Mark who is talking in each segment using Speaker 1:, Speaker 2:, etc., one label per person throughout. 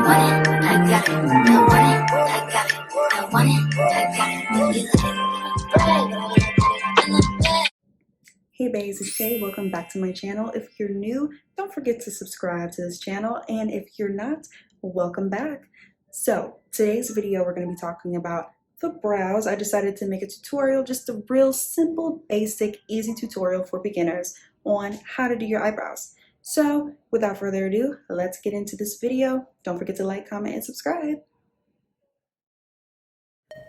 Speaker 1: Hey babes, it's Shay. Welcome back to my channel. If you're new, don't forget to subscribe to this channel, and if you're not, welcome back. So today's video we're going to be talking about the brows. I decided to make a tutorial, just a real simple, basic, easy tutorial for beginners on how to do your eyebrows. So without further ado, let's get into this video. Don't forget to like, comment, and subscribe.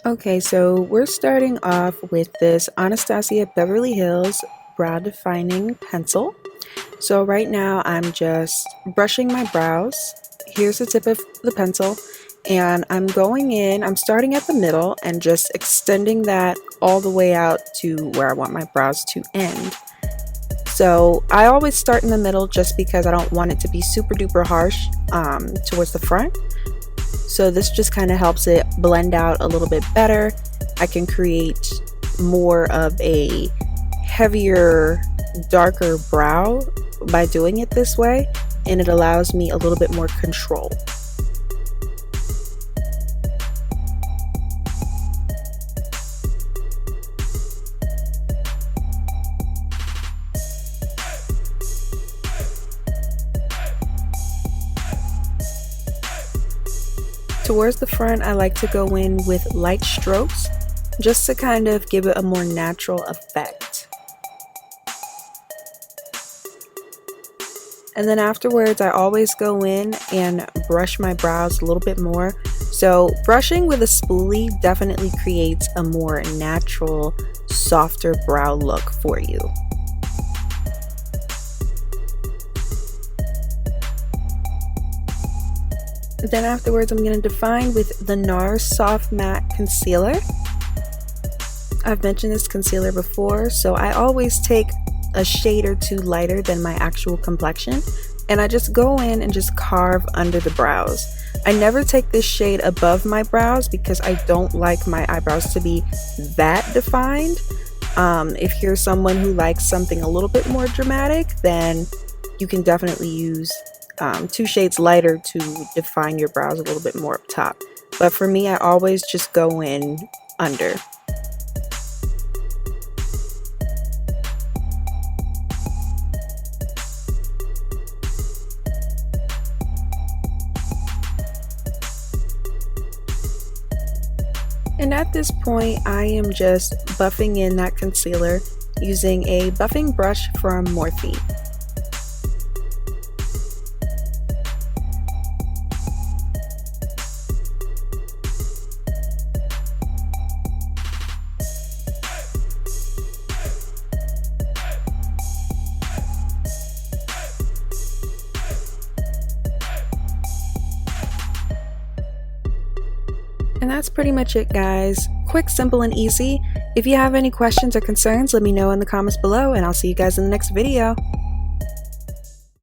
Speaker 1: Okay, so we're starting off with this Anastasia Beverly Hills brow defining pencil. So right now I'm just brushing my brows. Here's the tip of the pencil, and I'm going in, I'm starting at the middle and just extending that all the way out to where I want my brows to end. So I always start in the middle just because I don't want it to be super duper harsh towards the front. So this just kind of helps it blend out a little bit better. I can create more of a heavier, darker brow by doing it this way, and it allows me a little bit more control. Towards the front, I like to go in with light strokes just to kind of give it a more natural effect. And then afterwards, I always go in and brush my brows a little bit more. So brushing with a spoolie definitely creates a more natural, softer brow look for you. Then afterwards, I'm going to define with the NARS Soft Matte Concealer. I've mentioned this concealer before, so I always take a shade or two lighter than my actual complexion, and I just go in and just carve under the brows. I never take this shade above my brows because I don't like my eyebrows to be that defined. If you're someone who likes something a little bit more dramatic, then you can definitely use 2 shades lighter to define your brows a little bit more up top. But for me, I always just go in under. And at this point, I am just buffing in that concealer using a buffing brush from Morphe. And that's pretty much it, guys. Quick, simple, and easy. If you have any questions or concerns, let me know in the comments below, and I'll see you guys in the next video.